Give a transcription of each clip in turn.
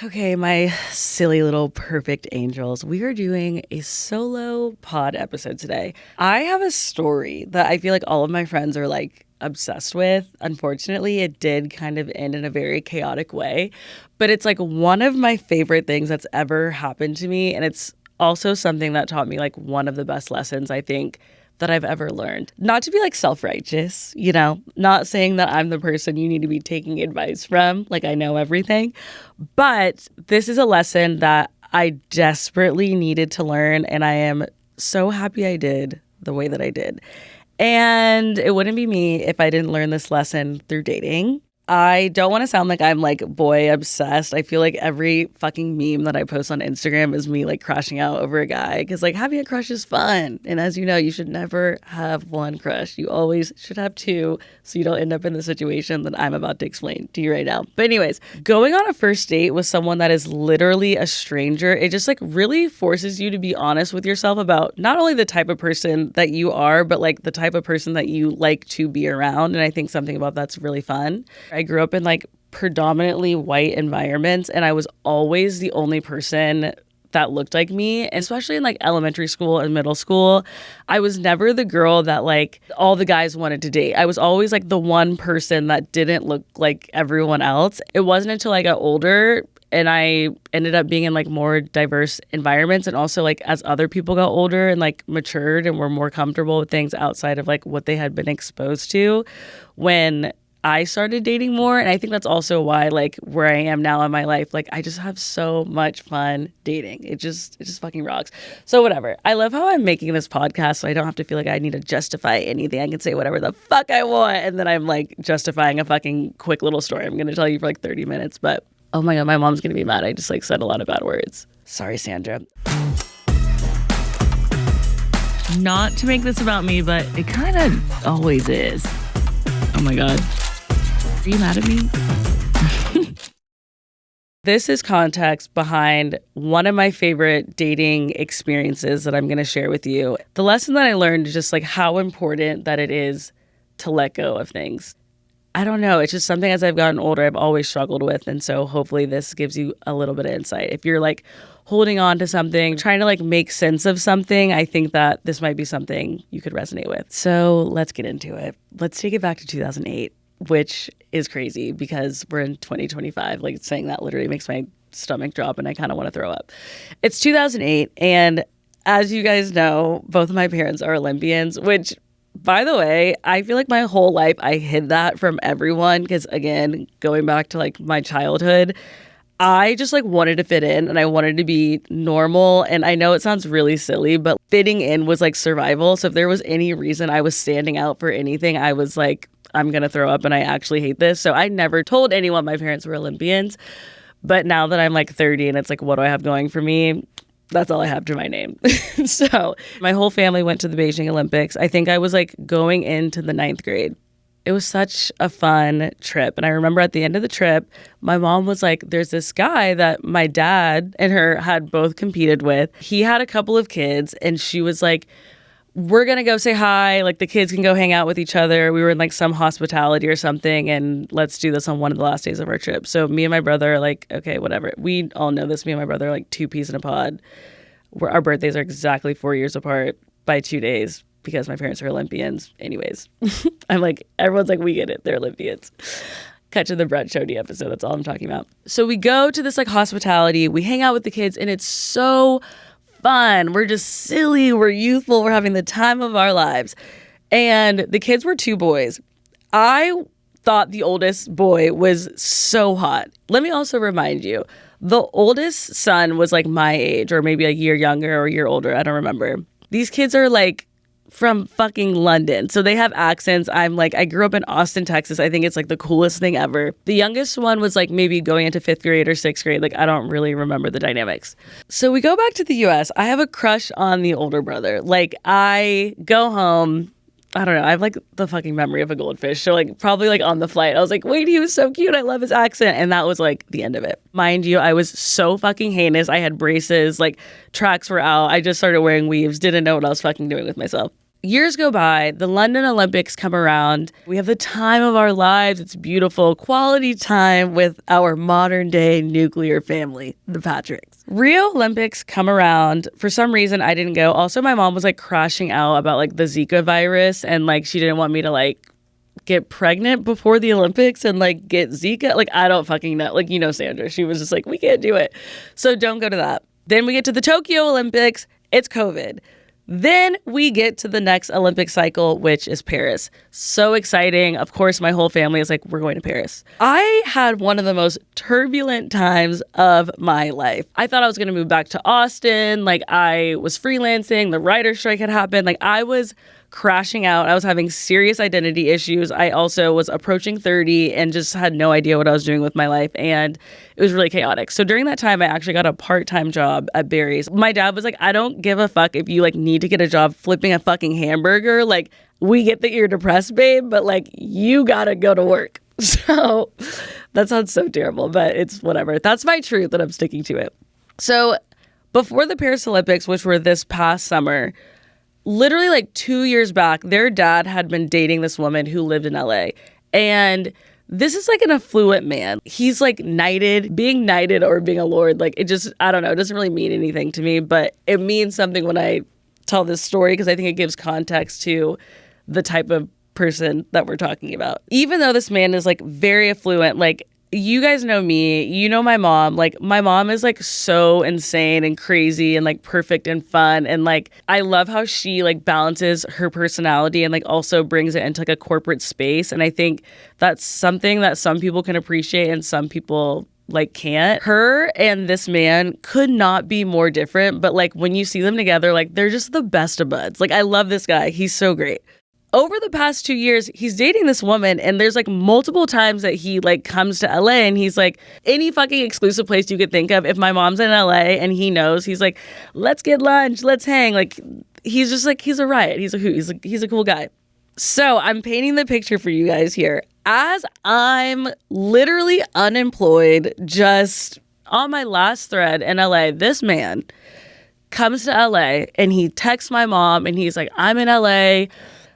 Okay, my silly little perfect angels. We are doing a solo pod episode today. I have a story that I feel like all of my friends are like obsessed with. Unfortunately, it did kind of end in a very chaotic way, but it's like one of my favorite things that's ever happened to me. And it's also something that taught me like one of the best lessons I think that I've ever learned. Not to be like self-righteous, not saying that I'm the person you need to be taking advice from, like I know everything, but this is a lesson that I desperately needed to learn, and I am so happy I did the way that I did. And it wouldn't be me if I didn't learn this lesson through dating. I don't want to sound like I'm like boy obsessed. I feel like every fucking meme that I post on Instagram is me like crashing out over a guy because like having a crush is fun. And as you know, you should never have one crush. You always should have two so you don't end up in the situation that I'm about to explain to you right now. But anyways, going on a first date with someone that is literally a stranger, it just like really forces you to be honest with yourself about not only the type of person that you are, but like the type of person that you like to be around. And I think something about that's really fun. I grew up in like predominantly white environments, and I was always the only person that looked like me, especially in like elementary school and middle school. I was never the girl that like all the guys wanted to date. I was always like the one person that didn't look like everyone else. It wasn't until I got older and I ended up being in like more diverse environments, and also like as other people got older and like matured and were more comfortable with things outside of like what they had been exposed to, when I started dating more. And I think that's also why like where I am now in my life, like I just have so much fun dating. It just fucking rocks. So whatever. I love how I'm making this podcast so I don't have to feel like I need to justify anything. I can say whatever the fuck I want, and then I'm like justifying a fucking quick little story I'm going to tell you for like 30 minutes. But oh my God, my mom's going to be mad. I just like said a lot of bad words. Sorry, Sandra. Not to make this about me, but it kind of always is. Oh my God. Are you mad at me? This is context behind one of my favorite dating experiences that I'm going to share with you. The lesson that I learned is just like how important that it is to let go of things. I don't know. It's just something as I've gotten older, I've always struggled with. And so hopefully this gives you a little bit of insight. If you're like holding on to something, trying to like make sense of something, I think that this might be something you could resonate with. So let's get into it. Let's take it back to 2008. Which is crazy because we're in 2025. Like saying that literally makes my stomach drop and I kind of want to throw up. It's 2008. And as you guys know, both of my parents are Olympians, which by the way, I feel like my whole life I hid that from everyone because again, going back to like my childhood, I just like wanted to fit in and I wanted to be normal. And I know it sounds really silly, but fitting in was like survival. So if there was any reason I was standing out for anything, I was like, I'm going to throw up and I actually hate this. So I never told anyone my parents were Olympians. But now that I'm like 30 and it's like, what do I have going for me? That's all I have to my name. So my whole family went to the Beijing Olympics. I think I was like going into the 9th grade. It was such a fun trip. And I remember at the end of the trip, my mom was like, there's this guy that my dad and her had both competed with. He had a couple of kids and she was like, we're going to go say hi. Like the kids can go hang out with each other. We were in like some hospitality or something. And let's do this on one of the last days of our trip. So me and my brother are like, okay, whatever. We all know this. Me and my brother are like two peas in a pod. Our birthdays are exactly 4 years apart by 2 days because my parents are Olympians. Anyways, I'm like, everyone's like, we get it. They're Olympians. Cut to the Brett Chody episode. That's all I'm talking about. So we go to this like hospitality. We hang out with the kids and it's so fun. We're just silly. We're youthful. We're having the time of our lives. And the kids were two boys. I thought the oldest boy was so hot. Let me also remind you, the oldest son was like my age or maybe a year younger or a year older. I don't remember. These kids are like from fucking London. So they have accents. I'm like, I grew up in Austin, Texas. I think it's like the coolest thing ever. The youngest one was like maybe going into 5th grade or 6th grade. Like I don't really remember the dynamics. So we go back to the US. I have a crush on the older brother. Like I go home. I don't know. I have like the fucking memory of a goldfish. So like probably like on the flight, I was like, wait, he was so cute. I love his accent. And that was like the end of it. Mind you, I was so fucking heinous. I had braces, like tracks were out. I just started wearing weaves. Didn't know what I was fucking doing with myself. Years go by, the London Olympics come around. We have the time of our lives. It's beautiful, quality time with our modern day nuclear family, the Patricks. Rio Olympics come around. For some reason, I didn't go. Also, my mom was like crashing out about like the Zika virus, and like she didn't want me to like get pregnant before the Olympics and like get Zika. Like, I don't fucking know. Like, you know, Sandra, she was just like, we can't do it. So don't go to that. Then we get to the Tokyo Olympics. It's COVID. Then we get to the next Olympic cycle, which is Paris. So exciting. Of course, my whole family is like, we're going to Paris. I had one of the most turbulent times of my life. I thought I was going to move back to Austin. Like, I was freelancing. The writer's strike had happened. Like, I was crashing out. I was having serious identity issues. I also was approaching 30 and just had no idea what I was doing with my life. And it was really chaotic. So during that time, I actually got a part-time job at Barry's. My dad was like, I don't give a fuck if you like need to get a job flipping a fucking hamburger. Like, we get that you're depressed, babe, but like, you gotta go to work. So that sounds so terrible, but it's whatever. That's my truth and I'm sticking to it. So before the Paris Olympics, which were this past summer, literally like 2 years back, their dad had been dating this woman who lived in LA. And this is like an affluent man. He's like knighted, being knighted or being a lord. Like, it just, I don't know. It doesn't really mean anything to me, but it means something when I tell this story because I think it gives context to the type of person that we're talking about. Even though this man is like very affluent, like, you guys know me, you know my mom. Like, my mom is like so insane and crazy and like perfect and fun. And like, I love how she like balances her personality and like also brings it into like a corporate space. And I think that's something that some people can appreciate and some people like can't. Her and this man could not be more different. But like, when you see them together, like, they're just the best of buds. Like, I love this guy. He's so great. Over the past 2 years, he's dating this woman, and there's like multiple times that he like comes to LA and he's like, any fucking exclusive place you could think of. If my mom's in LA and he knows, he's like, let's get lunch, let's hang. Like, he's just like, he's a riot. He's a hoot. He's a cool guy. So I'm painting the picture for you guys here. As I'm literally unemployed, just on my last thread in LA, this man comes to LA and he texts my mom and he's like, I'm in LA.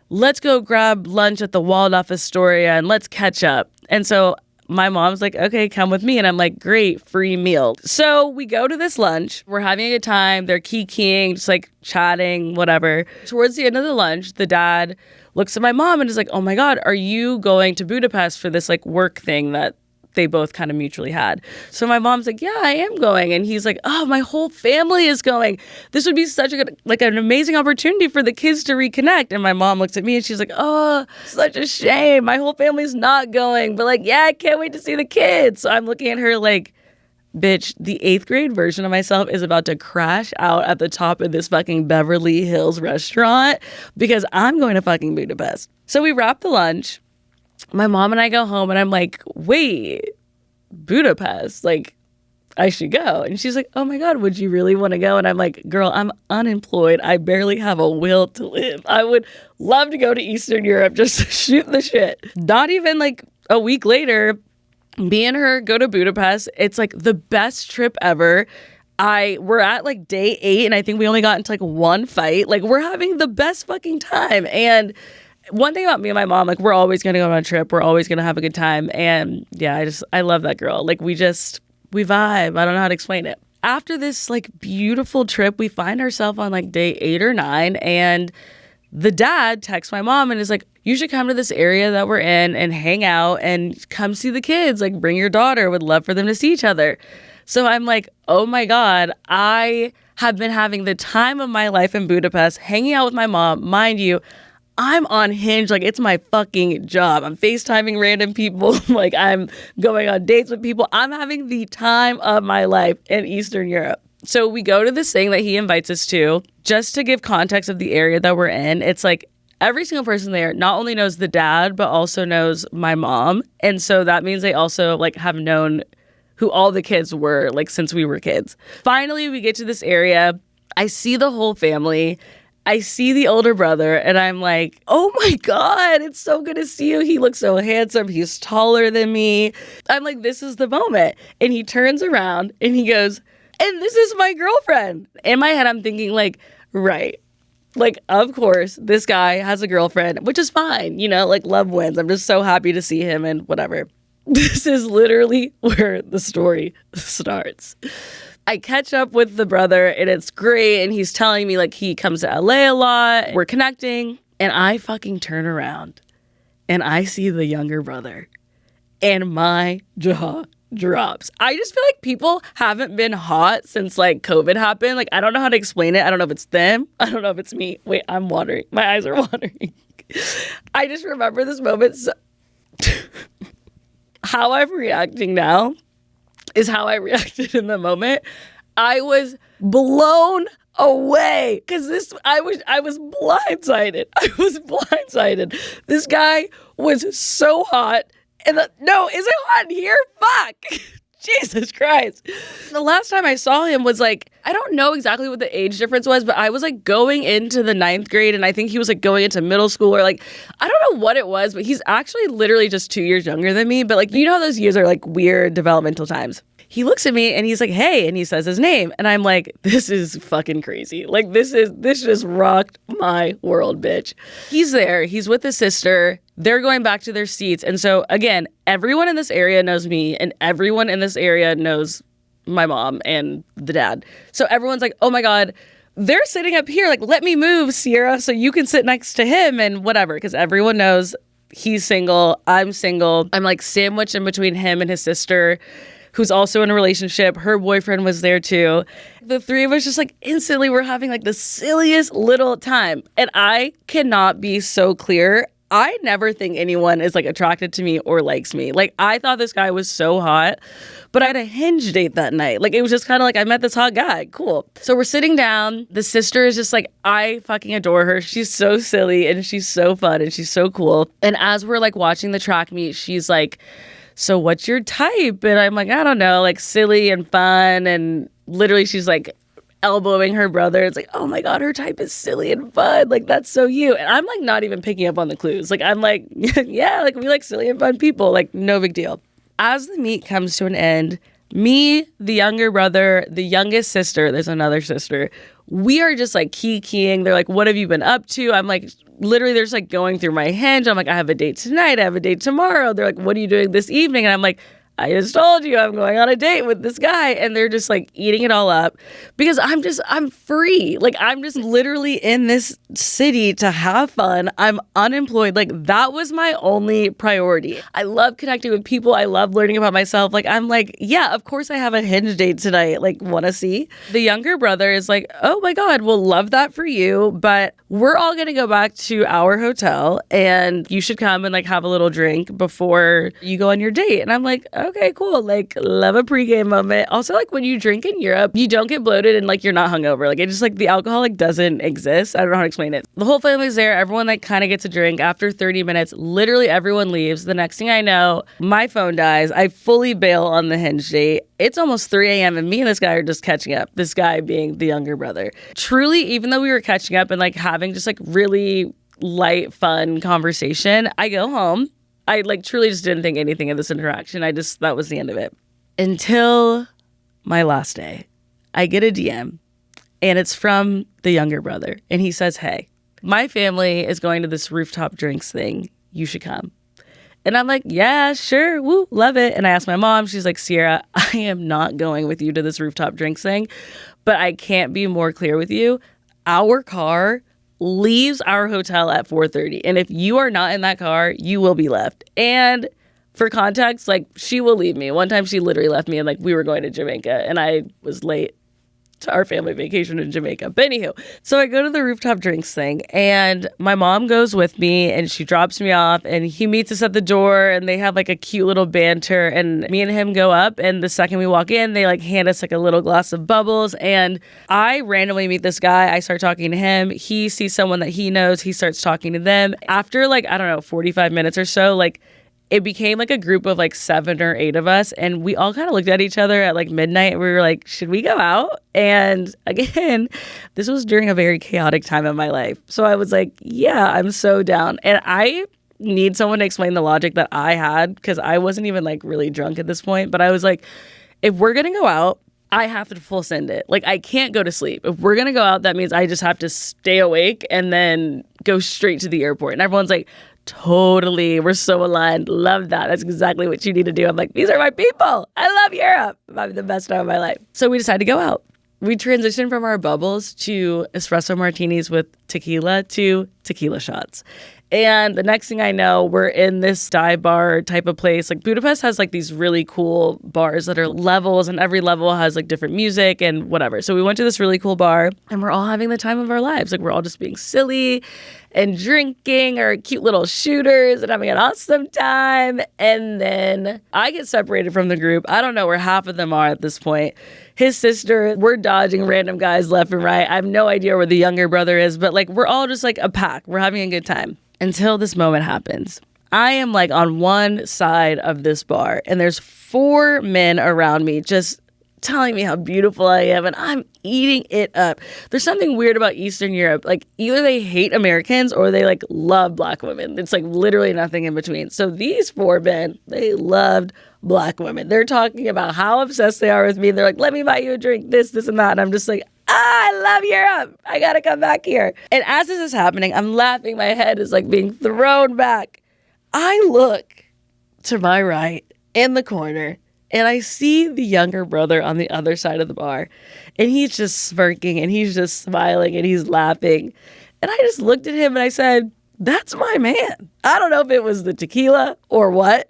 Let's go grab lunch at the Waldorf Astoria and let's catch up. And so my mom's like, okay, come with me. And I'm like, great, free meal. So we go to this lunch. We're having a good time. They're kikiing, just like chatting, whatever. Towards the end of the lunch, the dad looks at my mom and is like, oh my God, are you going to Budapest for this like work thing that they both kind of mutually had? So my mom's like, yeah, I am going. And he's like, oh, my whole family is going. This would be such a good, like, an amazing opportunity for the kids to reconnect. And my mom looks at me and she's like, oh, such a shame. My whole family's not going. But like, yeah, I can't wait to see the kids. So I'm looking at her like, bitch, the 8th grade version of myself is about to crash out at the top of this fucking Beverly Hills restaurant because I'm going to fucking Budapest. So we wrap the lunch. My mom and I go home and I'm like, wait, Budapest, like, I should go. And she's like, oh my God, would you really want to go? And I'm like, girl, I'm unemployed. I barely have a will to live. I would love to go to Eastern Europe just to shoot the shit. Not even like a week later, me and her go to Budapest. It's like the best trip ever. We're at like day 8 and I think we only got into like one fight. Like, we're having the best fucking time. And one thing about me and my mom, like, we're always going to go on a trip. We're always going to have a good time. And yeah, I love that girl. Like, we vibe. I don't know how to explain it. After this like beautiful trip, we find ourselves on like day 8 or 9. And the dad texts my mom and is like, you should come to this area that we're in and hang out and come see the kids. Like, bring your daughter. Would love for them to see each other. So I'm like, oh my God, I have been having the time of my life in Budapest, hanging out with my mom. Mind you, I'm on Hinge, like, it's my fucking job. I'm FaceTiming random people, like, I'm going on dates with people. I'm having the time of my life in Eastern Europe. So we go to this thing that he invites us to. Just to give context of the area that we're in, it's like every single person there not only knows the dad, but also knows my mom. And so that means they also, like, have known who all the kids were, like, since we were kids. Finally, we get to this area. I see the whole family. I see the older brother and I'm like, oh my God, it's so good to see you. He looks so handsome. He's taller than me. I'm like, this is the moment. And he turns around and he goes, and this is my girlfriend. In my head, I'm thinking like, right, Like, of course, this guy has a girlfriend, which is fine, you know, like love wins. I'm just so happy to see him and whatever. This is literally where the story starts. I catch up with the brother and it's great. And he's telling me like he comes to LA a lot. We're connecting. And I fucking turn around and I see the younger brother and my jaw drops. I just feel like people haven't been hot since like COVID happened. Like, I don't know how to explain it. I don't know if it's them. I don't know if it's me. Wait, I'm watering. My eyes are watering. I just remember this moment. How I'm reacting now is how I reacted in the moment. I was blown away because I was blindsided. I was blindsided. This guy was so hot. And no, is it hot in here? Fuck. Jesus Christ. The last time I saw him was like, I don't know exactly what the age difference was, but I was like going into the 9th grade and I think he was like going into middle school or like, I don't know what it was, but he's actually literally just 2 years younger than me. But like, you know how those years are like weird developmental times. He looks at me and he's like, hey, and he says his name. And I'm like, this is fucking crazy. Like, this just rocked my world, bitch. He's there. He's with his sister. They're going back to their seats. And so, again, everyone in this area knows me and everyone in this area knows my mom and the dad. So everyone's like, oh my God, they're sitting up here. Like, let me move, Sierra, so you can sit next to him and whatever. Because everyone knows he's single. I'm single. I'm like sandwiched in between him and his sister, who's also in a relationship. Her boyfriend was there too. The three of us just like instantly were having like the silliest little time. And I cannot be so clear. I never think anyone is like attracted to me or likes me. Like, I thought this guy was so hot, but I had a Hinge date that night. Like, it was just kind of like, I met this hot guy. Cool. So we're sitting down. The sister is just like, I fucking adore her. She's so silly and she's so fun and she's so cool. And as we're like watching the track meet, she's like, so what's your type? And I'm like, I don't know, like silly and fun. And literally she's like elbowing her brother. It's like, oh my God, her type is silly and fun. Like, that's so you. And I'm like not even picking up on the clues. Like, I'm like, yeah, like we like silly and fun people. Like, no big deal. As the meet comes to an end, me, the younger brother, the youngest sister, there's another sister, we are just like keying. They're like, what have you been up to? I'm like, literally, they're just like going through my Hinge. I'm like, I have a date tonight. I have a date tomorrow. They're like, what are you doing this evening? And I'm like, I just told you I'm going on a date with this guy. And they're just like eating it all up because I'm free. Like, I'm just literally in this city to have fun. I'm unemployed. Like, that was my only priority. I love connecting with people. I love learning about myself. Like, I'm like, yeah, of course I have a Hinge date tonight. Like, want to see? The younger brother is like, oh my God, we'll love that for you. But we're all going to go back to our hotel and you should come and like have a little drink before you go on your date. And I'm like, okay, cool. Like, love a pregame moment. Also, like, when you drink in Europe, you don't get bloated and like you're not hungover. Like, it just like the alcohol like doesn't exist. I don't know how to explain it. The whole family's there. Everyone like kind of gets a drink. After 30 minutes, literally everyone leaves. The next thing I know, my phone dies. I fully bail on the Hinge date. It's almost 3 a.m. and me and this guy are just catching up. This guy being the younger brother. Truly, even though we were catching up and like having just like really light, fun conversation, I go home. I like truly just didn't think anything of this interaction. That was the end of it. Until my last day, I get a DM and it's from the younger brother. And he says, hey, my family is going to this rooftop drinks thing. You should come. And I'm like, yeah, sure. Woo, love it. And I asked my mom, she's like, Sierra, I am not going with you to this rooftop drinks thing, but I can't be more clear with you. Our car leaves our hotel at 4:30. And if you are not in that car, you will be left. And for context, like, she will leave me. One time she literally left me and like we were going to Jamaica and I was late to our family vacation in Jamaica. But anywho, so I go to the rooftop drinks thing and my mom goes with me and she drops me off and he meets us at the door and they have like a cute little banter and me and him go up and the second we walk in, they like hand us like a little glass of bubbles and I randomly meet this guy. I start talking to him. He sees someone that he knows. He starts talking to them. After like, I don't know, 45 minutes or so, like it became like a group of like 7 or 8 of us. And we all kind of looked at each other at like midnight. And we were like, should we go out? And again, this was during a very chaotic time in my life. So I was like, yeah, I'm so down. And I need someone to explain the logic that I had because I wasn't even like really drunk at this point. But I was like, if we're going to go out, I have to full send it. Like, I can't go to sleep. If we're going to go out, that means I just have to stay awake and then go straight to the airport. And everyone's like, totally. We're so aligned. Love that. That's exactly what you need to do. I'm like, these are my people. I love Europe. I'm having the best time of my life. So we decided to go out. We transitioned from our bubbles to espresso martinis with tequila to tequila shots. And the next thing I know, we're in this dive bar type of place. Like, Budapest has like these really cool bars that are levels, and every level has like different music and whatever. So we went to this really cool bar and we're all having the time of our lives. Like, we're all just being silly and drinking our cute little shooters and having an awesome time. And then I get separated from the group. I don't know where half of them are at this point. His sister, we're dodging random guys left and right. I have no idea where the younger brother is, but like, we're all just like a pack. We're having a good time. Until this moment happens. I am like on one side of this bar and there's 4 men around me just telling me how beautiful I am, and I'm eating it up. There's something weird about Eastern Europe. Like, either they hate Americans or they like love Black women. It's like literally nothing in between. So these 4 men, they loved Black women. They're talking about how obsessed they are with me. They're like, let me buy you a drink, this and that. And I'm just like, I love Europe. I gotta come back here. And as this is happening, I'm laughing. My head is like being thrown back. I look to my right in the corner and I see the younger brother on the other side of the bar. And he's just smirking and he's just smiling and he's laughing. And I just looked at him and I said, that's my man. I don't know if it was the tequila or what,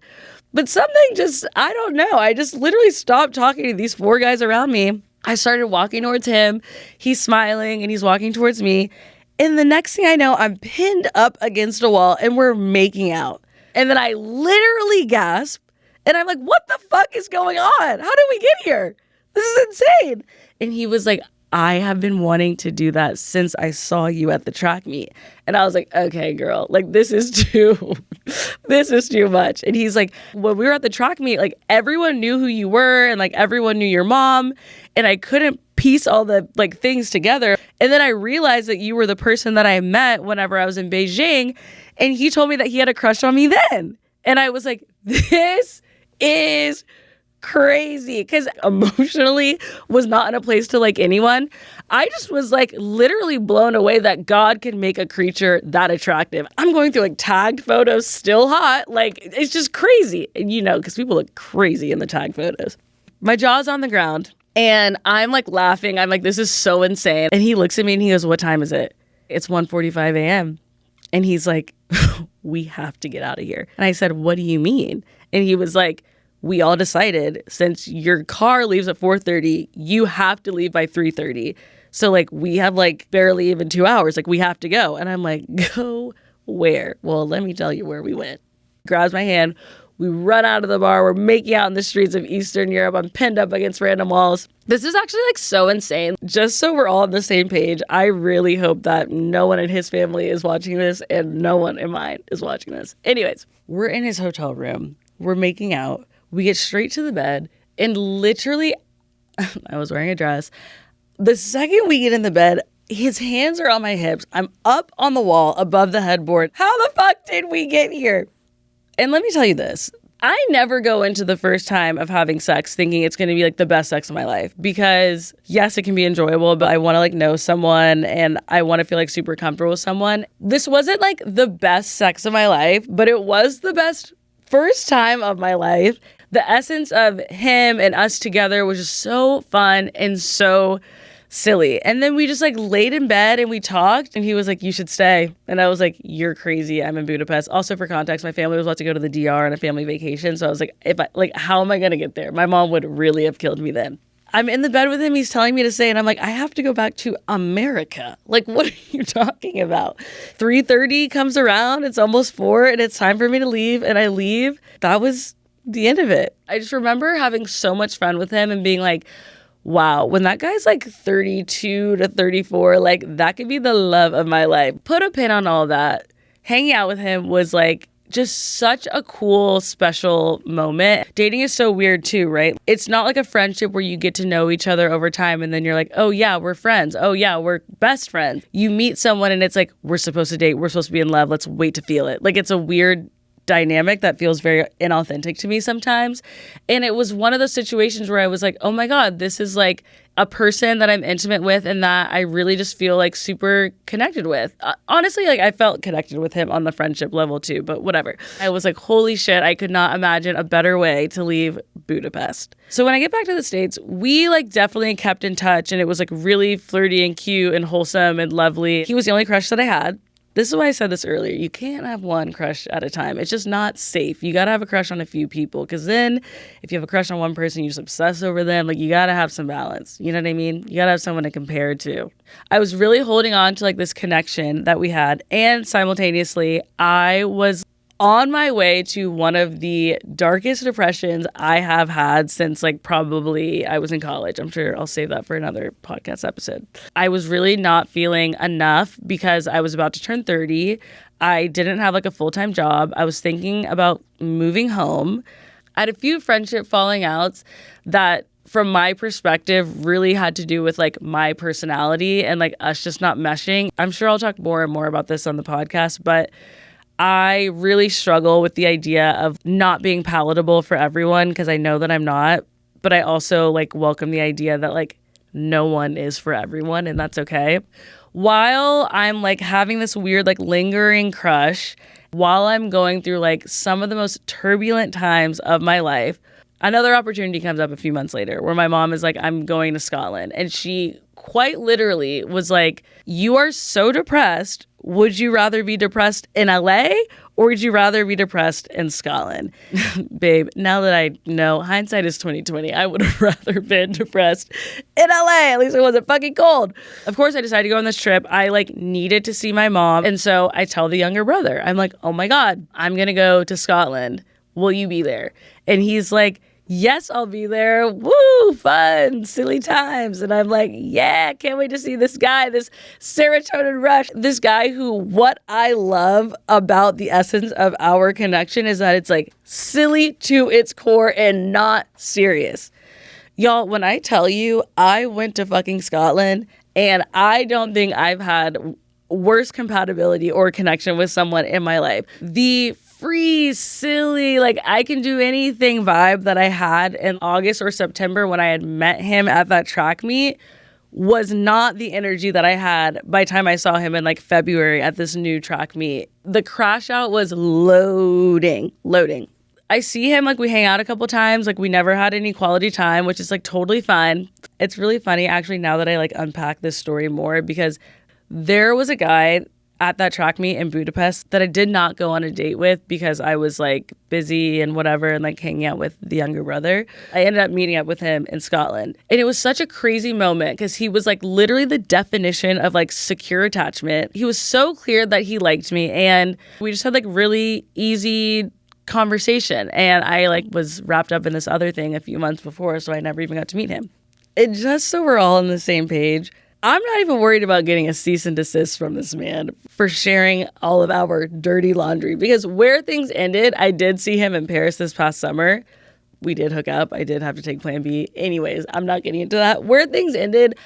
but something just, I don't know. I just literally stopped talking to these 4 guys around me. I started walking towards him. He's smiling and he's walking towards me. And the next thing I know, I'm pinned up against a wall and we're making out. And then I literally gasp and I'm like, what the fuck is going on? How did we get here? This is insane. And he was like, I have been wanting to do that since I saw you at the track meet. And I was like, okay, girl, like this is too much. And he's like, when we were at the track meet, like everyone knew who you were and like everyone knew your mom. And I couldn't piece all the like things together. And then I realized that you were the person that I met whenever I was in Beijing. And he told me that he had a crush on me then. And I was like, this is crazy, because emotionally was not in a place to like anyone. I just was like literally blown away that God can make a creature that attractive. I'm going through like tagged photos, still hot. Like, it's just crazy. And you know, because people look crazy in the tag photos. My jaw's on the ground and I'm like laughing. I'm like, this is so insane. And he looks at me and he goes, what time is it? It's 1:45 a.m. And he's like, we have to get out of here. And I said, what do you mean? And he was like, we all decided since your car leaves at 4:30, you have to leave by 3:30. So like we have like barely even 2 hours. Like we have to go. And I'm like, go where? Well, let me tell you where we went. Grabs my hand. We run out of the bar. We're making out in the streets of Eastern Europe. I'm pinned up against random walls. This is actually like so insane. Just so we're all on the same page, I really hope that no one in his family is watching this and no one in mine is watching this. Anyways, we're in his hotel room. We're making out. We get straight to the bed and literally, I was wearing a dress. The second we get in the bed, his hands are on my hips. I'm up on the wall above the headboard. How the fuck did we get here? And let me tell you this. I never go into the first time of having sex thinking it's going to be like the best sex of my life, because yes, it can be enjoyable, but I want to like know someone and I want to feel like super comfortable with someone. This wasn't like the best sex of my life, but it was the best first time of my life. The essence of him and us together was just so fun and so silly. And then we just like laid in bed and we talked and he was like, you should stay. And I was like, you're crazy. I'm in Budapest. Also, for context, my family was about to go to the DR on a family vacation. So I was like, how am I going to get there? My mom would really have killed me then. I'm in the bed with him. He's telling me to stay. And I'm like, I have to go back to America. Like, what are you talking about? 3:30 comes around. It's almost 4 and it's time for me to leave. And I leave. That was the end of it. I just remember having so much fun with him and being like, wow, when that guy's like 32 to 34, like that could be the love of my life. Put a pin on all that. Hanging out with him was like just such a cool, special moment. Dating is so weird too, right? It's not like a friendship where you get to know each other over time and then you're like, oh yeah, we're friends. Oh yeah, we're best friends. You meet someone and it's like, we're supposed to date. We're supposed to be in love. Let's wait to feel it. Like, it's a weird dynamic that feels very inauthentic to me sometimes. And it was one of those situations where I was like, oh my God, this is like a person that I'm intimate with and that I really just feel like super connected with. Honestly, like I felt connected with him on the friendship level too, but whatever. I was like, holy shit, I could not imagine a better way to leave Budapest. So when I get back to the States, we like definitely kept in touch, and it was like really flirty and cute and wholesome and lovely. He was the only crush that I had. This is why I said this earlier. You can't have one crush at a time. It's just not safe. You got to have a crush on a few people, because then if you have a crush on one person, you just obsess over them. Like, you got to have some balance. You know what I mean? You got to have someone to compare to. I was really holding on to like this connection that we had. And simultaneously, I was on my way to one of the darkest depressions I have had since like probably I was in college. I'm sure I'll save that for another podcast episode. I was really not feeling enough because I was about to turn 30. I didn't have like a full-time job. I was thinking about moving home. I had a few friendship falling outs that from my perspective really had to do with like my personality and like us just not meshing. I'm sure I'll talk more and more about this on the podcast, but I really struggle with the idea of not being palatable for everyone, because I know that I'm not, but I also like welcome the idea that like no one is for everyone, and that's okay. While I'm like having this weird like lingering crush, while I'm going through like some of the most turbulent times of my life, another opportunity comes up a few months later where my mom is like, I'm going to Scotland. And she quite literally was like, you are so depressed. Would you rather be depressed in LA or would you rather be depressed in Scotland? Babe, now that I know, hindsight is 2020. I would have rather been depressed in LA. At least it wasn't fucking cold. Of course, I decided to go on this trip. I like needed to see my mom. And so I tell the younger brother, I'm like, oh my God, I'm going to go to Scotland. Will you be there? And he's like, yes, I'll be there. Woo, fun, silly times. And I'm like, yeah, can't wait to see this guy, this serotonin rush. This guy who, what I love about the essence of our connection is that it's like silly to its core and not serious. Y'all, when I tell you I went to fucking Scotland, and I don't think I've had worse compatibility or connection with someone in my life. The free, silly, like I can do anything vibe that I had in August or September when I had met him at that track meet was not the energy that I had by the time I saw him in like February at this new track meet. The crash out was loading. I see him, like we hang out a couple times, like we never had any quality time, which is like totally fun. It's really funny actually now that I like unpack this story more, because there was a guy at that track meet in Budapest that I did not go on a date with because I was like busy and whatever and like hanging out with the younger brother. I ended up meeting up with him in Scotland. And it was such a crazy moment because he was like literally the definition of like secure attachment. He was so clear that he liked me, and we just had like really easy conversation. And I like was wrapped up in this other thing a few months before, so I never even got to meet him. And just so we're all on the same page, I'm not even worried about getting a cease and desist from this man for sharing all of our dirty laundry, because where things ended, I did see him in Paris this past summer. We did hook up. I did have to take Plan B. Anyways, I'm not getting into that. Where things ended,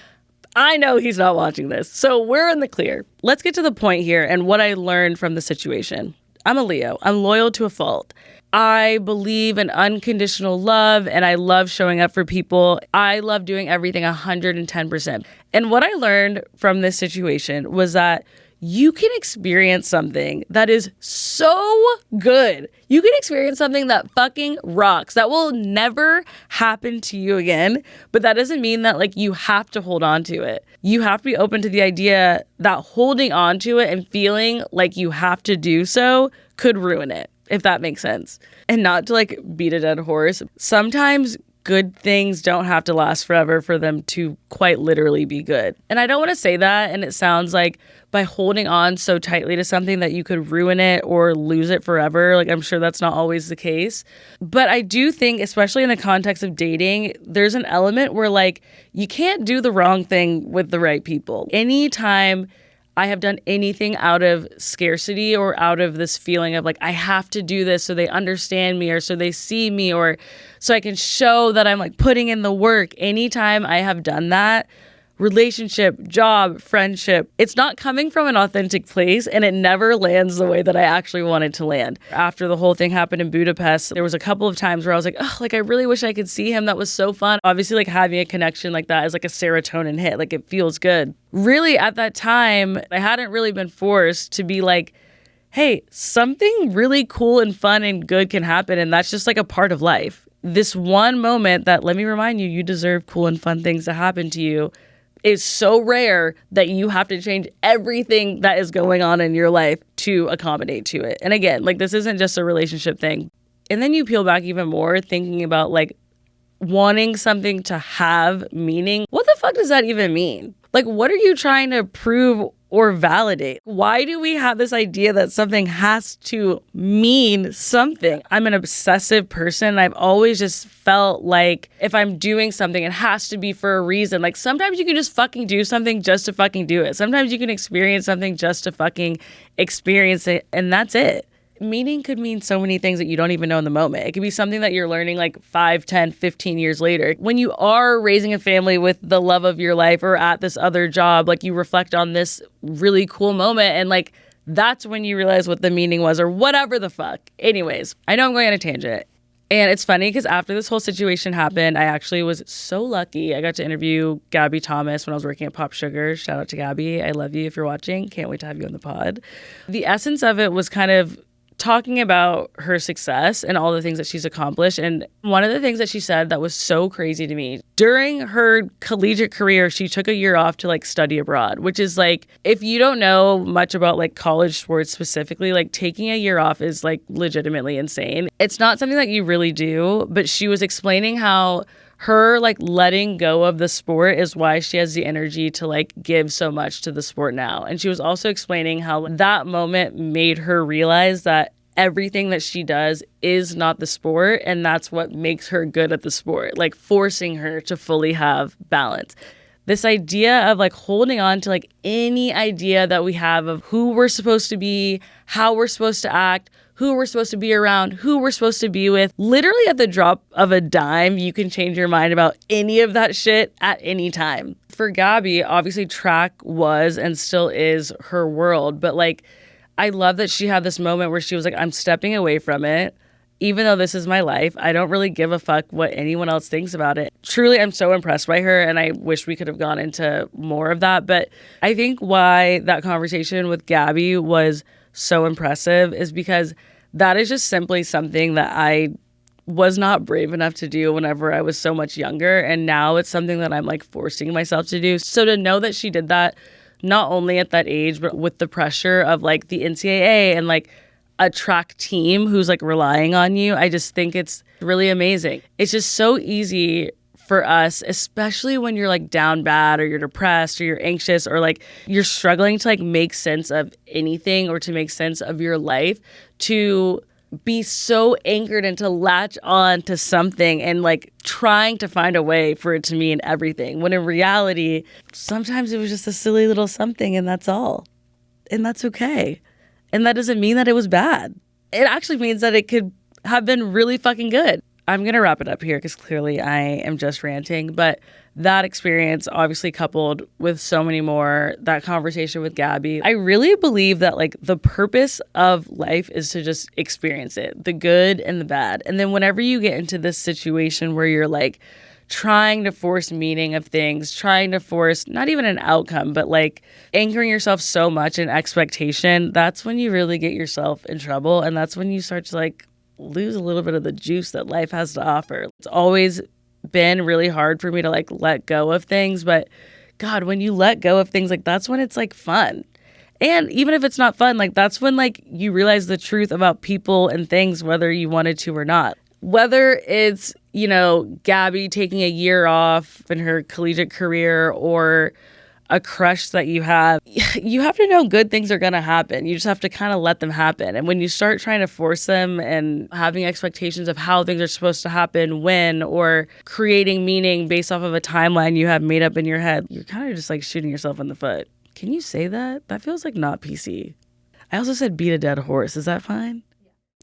I know he's not watching this, so we're in the clear. Let's get to the point here and what I learned from the situation. I'm a Leo. I'm loyal to a fault. I believe in unconditional love, and I love showing up for people. I love doing everything 110%. And what I learned from this situation was that you can experience something that is so good. You can experience something that fucking rocks, that will never happen to you again. But that doesn't mean that like you have to hold on to it. You have to be open to the idea that holding on to it and feeling like you have to do so could ruin it, if that makes sense. And not to like beat a dead horse. Sometimes good things don't have to last forever for them to quite literally be good. And I don't want to say that, and it sounds like by holding on so tightly to something that you could ruin it or lose it forever. Like, I'm sure that's not always the case. But I do think, especially in the context of dating, there's an element where like you can't do the wrong thing with the right people. Anytime I have done anything out of scarcity or out of this feeling of like, I have to do this so they understand me or so they see me or so I can show that I'm like putting in the work. Anytime I have done that, relationship, job, friendship. It's not coming from an authentic place, and it never lands the way that I actually want it to land. After the whole thing happened in Budapest, there was a couple of times where I was like, oh, like I really wish I could see him. That was so fun. Obviously, like having a connection like that is like a serotonin hit. Like it feels good. Really, at that time, I hadn't really been forced to be like, hey, something really cool and fun and good can happen, and that's just like a part of life. This one moment that, let me remind you, you deserve cool and fun things to happen to you, is so rare that you have to change everything that is going on in your life to accommodate to it. And again, like this isn't just a relationship thing. And then you peel back even more thinking about like wanting something to have meaning. What the fuck does that even mean? Like, what are you trying to prove or validate? Why do we have this idea that something has to mean something? I'm an obsessive person. I've always just felt like if I'm doing something, it has to be for a reason. Like sometimes you can just fucking do something just to fucking do it. Sometimes you can experience something just to fucking experience it, and that's it. Meaning could mean so many things that you don't even know in the moment. It could be something that you're learning like 5, 10, 15 years later. When you are raising a family with the love of your life or at this other job, like you reflect on this really cool moment and like that's when you realize what the meaning was or whatever the fuck. Anyways, I know I'm going on a tangent. And it's funny because after this whole situation happened, I actually was so lucky. I got to interview Gabby Thomas when I was working at Pop Sugar. Shout out to Gabby. I love you if you're watching. Can't wait to have you on the pod. The essence of it was kind of talking about her success and all the things that she's accomplished. And one of the things that she said that was so crazy to me, during her collegiate career, she took a year off to like study abroad, which is like, if you don't know much about like college sports specifically, like taking a year off is like legitimately insane. It's not something that you really do, but she was explaining how her like letting go of the sport is why she has the energy to like give so much to the sport now. And she was also explaining how that moment made her realize that everything that she does is not the sport, and that's what makes her good at the sport, like forcing her to fully have balance. This idea of like holding on to like any idea that we have of who we're supposed to be, how we're supposed to act, who we're supposed to be around, who we're supposed to be with. Literally at the drop of a dime, you can change your mind about any of that shit at any time. For Gabby, obviously track was and still is her world, but like I love that she had this moment where she was like, I'm stepping away from it. Even though this is my life, I don't really give a fuck what anyone else thinks about it. Truly, I'm so impressed by her, and I wish we could have gone into more of that. But I think why that conversation with Gabby was so impressive is because that is just simply something that I was not brave enough to do whenever I was so much younger. And now it's something that I'm like forcing myself to do. So to know that she did that, not only at that age, but with the pressure of like the NCAA and like a track team who's like relying on you, I just think it's really amazing. It's just so easy for us, especially when you're like down bad or you're depressed or you're anxious or like you're struggling to like make sense of anything or to make sense of your life, to be so anchored and to latch on to something and like trying to find a way for it to mean everything. When in reality, sometimes it was just a silly little something and that's all. And that's okay. And that doesn't mean that it was bad. It actually means that it could have been really fucking good. I'm going to wrap it up here because clearly I am just ranting. But that experience, obviously coupled with so many more, that conversation with Gabby, I really believe that like the purpose of life is to just experience it, the good and the bad. And then whenever you get into this situation where you're like trying to force meaning of things, trying to force not even an outcome, but like anchoring yourself so much in expectation, that's when you really get yourself in trouble. And that's when you start to like lose a little bit of the juice that life has to offer. It's always been really hard for me to like let go of things, but God, when you let go of things, like that's when it's like fun. And even if it's not fun, like that's when like you realize the truth about people and things, whether you wanted to or not. Whether it's, you know, Gabby taking a year off in her collegiate career or a crush that you have to know good things are going to happen. You just have to kind of let them happen. And when you start trying to force them and having expectations of how things are supposed to happen, when, or creating meaning based off of a timeline you have made up in your head, you're kind of just like shooting yourself in the foot. Can you say that? That feels like not PC. I also said beat a dead horse. Is that fine?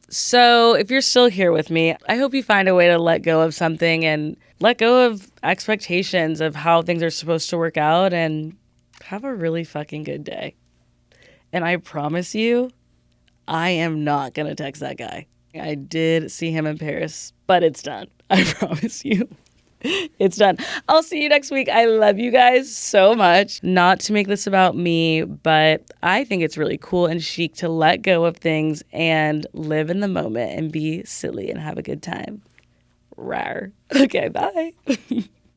So if you're still here with me, I hope you find a way to let go of something and let go of expectations of how things are supposed to work out and have a really fucking good day. And I promise you, I am not going to text that guy. I did see him in Paris, but it's done. I promise you. It's done. I'll see you next week. I love you guys so much. Not to make this about me, but I think it's really cool and chic to let go of things and live in the moment and be silly and have a good time. Rawr. Okay, bye.